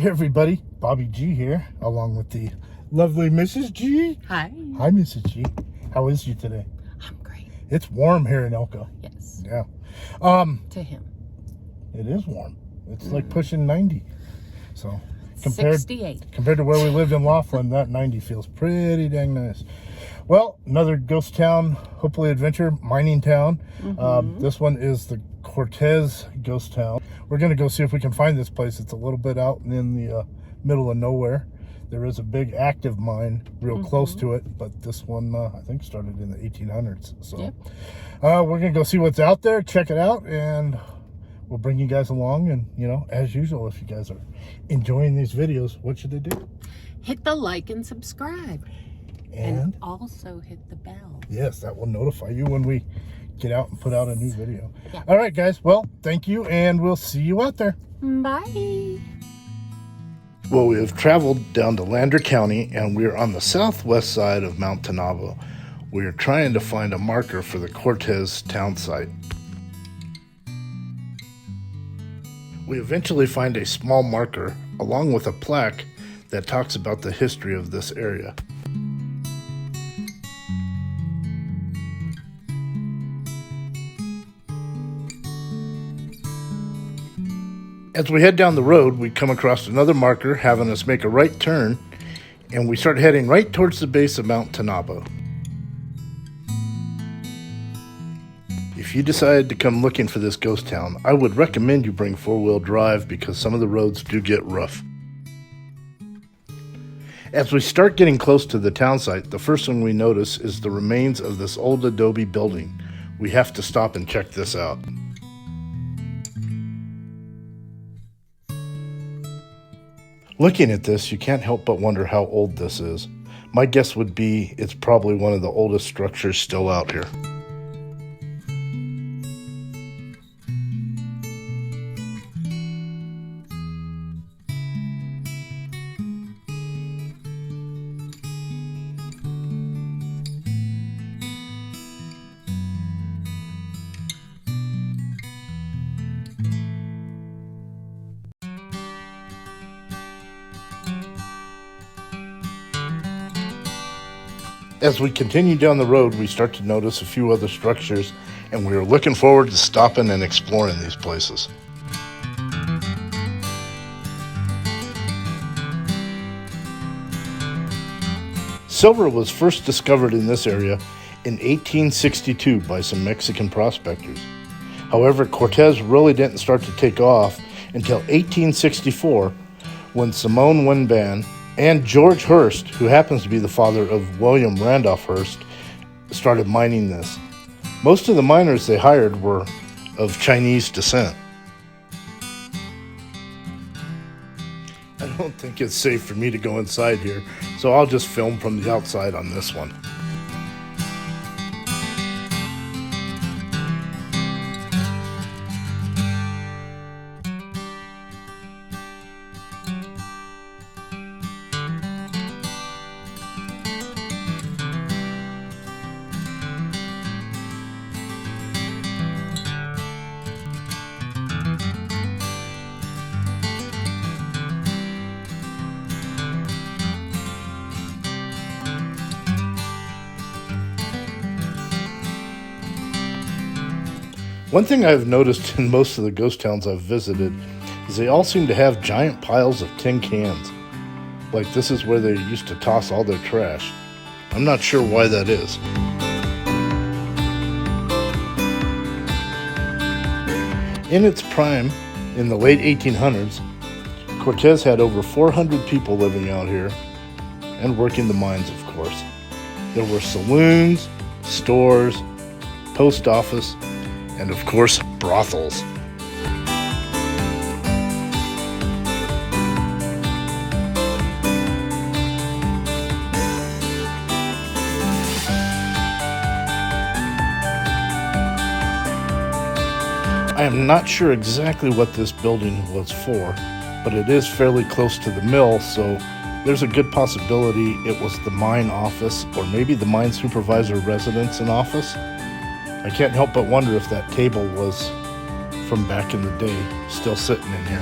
everybody, BobbyG here, along with the lovely Mrs. G. Hi. Hi, Mrs. G. How is you today? I'm great. It's warm here in Elko. Yes. Yeah. To him. It is warm. It's like pushing 90. So compared 68. compared to where we lived in Laughlin, that 90 feels pretty dang nice. Well, another ghost town, hopefully adventure, mining town. This one is the Cortez ghost town. We're going to go see if we can find this place. It's a little bit out in the middle of nowhere. There is a big active mine real close to it, but this one I think started in the 1800s. So we're going to go see what's out there, check it out, and we'll bring you guys along. And, you know, as usual, if you guys are enjoying these videos, what should they do? Hit the like and subscribe. And also hit the bell. Yes, that will notify you when we get out and put out a new video. Yeah. All right, guys. Well, thank you, and we'll see you out there. Bye. Well, we have traveled down to Lander County, and we're on the southwest side of Mount Tanaba. We're trying to find a marker for the Cortez town site. We eventually find a small marker, along with a plaque that talks about the history of this area. As we head down the road, we come across another marker having us make a right turn, and we start heading right towards the base of Mount Tanaba. If you decide to come looking for this ghost town, I would recommend you bring four-wheel drive because some of the roads do get rough. As we start getting close to the town site, the first thing we notice is the remains of this old adobe building. We have to stop and check this out. Looking at this, you can't help but wonder how old this is. My guess would be it's probably one of the oldest structures still out here. As we continue down the road, we start to notice a few other structures, and we are looking forward to stopping and exploring these places. Silver was first discovered in this area in 1862 by some Mexican prospectors. However, Cortez really didn't start to take off until 1864, when Simon Wenban and George Hearst, who happens to be the father of William Randolph Hearst, started mining this. Most of the miners they hired were of Chinese descent. I don't think it's safe for me to go inside here, so I'll just film from the outside on this one. One thing I've noticed in most of the ghost towns I've visited is they all seem to have giant piles of tin cans. Like this is where they used to toss all their trash. I'm not sure why that is. In its prime, in the late 1800s, Cortez had over 400 people living out here and working the mines, of course. There were saloons, stores, post office, and of course, brothels. I am not sure exactly what this building was for, but it is fairly close to the mill, so there's a good possibility it was the mine office or maybe the mine supervisor residence and office. I can't help but wonder if that table was from back in the day, still sitting in here.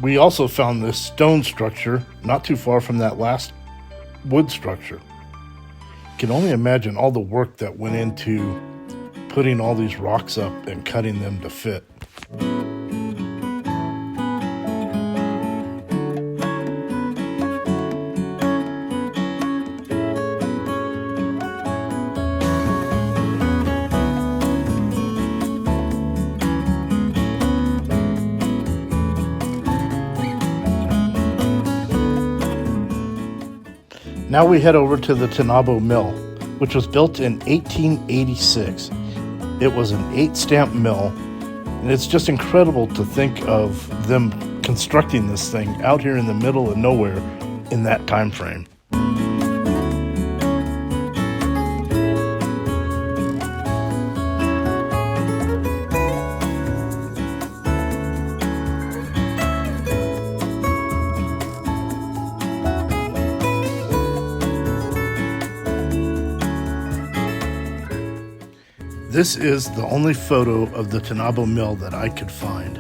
We also found this stone structure not too far from that last wood structure. You can only imagine all the work that went into putting all these rocks up and cutting them to fit. Now we head over to the Tanaba Mill, which was built in 1886. It was an 8-stamp mill, and it's just incredible to think of them constructing this thing out here in the middle of nowhere in that time frame. This is the only photo of the Tanaba Mill that I could find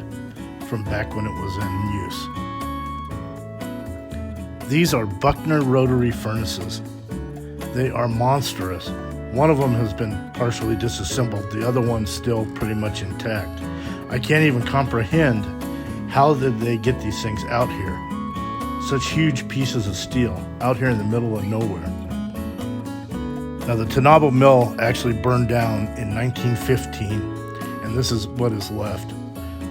from back when it was in use. These are Buckner rotary furnaces. They are monstrous. One of them has been partially disassembled, the other one's still pretty much intact. I can't even comprehend how did they get these things out here. Such huge pieces of steel out here in the middle of nowhere. Now, the Tanaba Mill actually burned down in 1915, and this is what is left.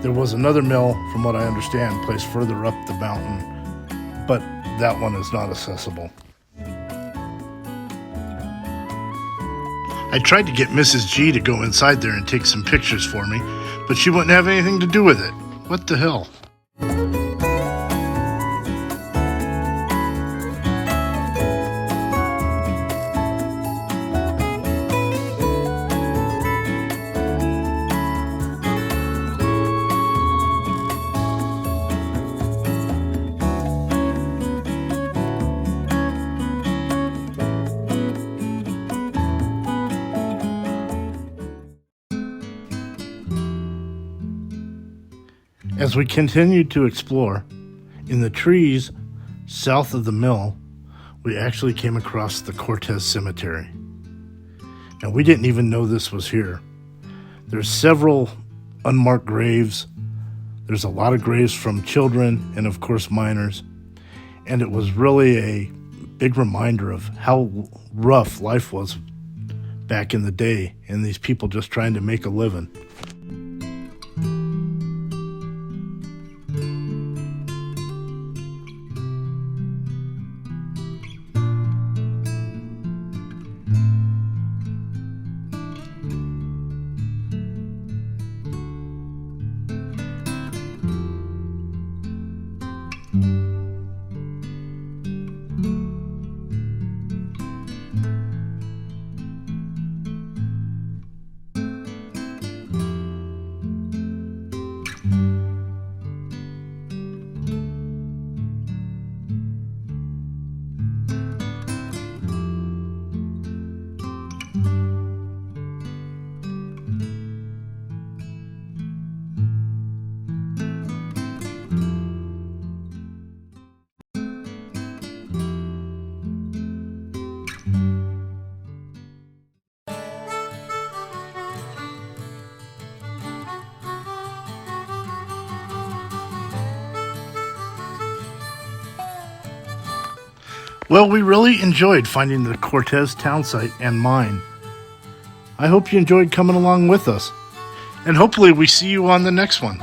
There was another mill, from what I understand, placed further up the mountain, but that one is not accessible. I tried to get Mrs. G to go inside there and take some pictures for me, but she wouldn't have anything to do with it. What the hell? As we continued to explore, in the trees south of the mill, we actually came across the Cortez Cemetery. Now, we didn't even know this was here. There's several unmarked graves. There's a lot of graves from children and, of course, miners. And it was really a big reminder of how rough life was back in the day, and these people just trying to make a living. Well, we really enjoyed finding the Cortez town site and mine. I hope you enjoyed coming along with us, and hopefully we see you on the next one.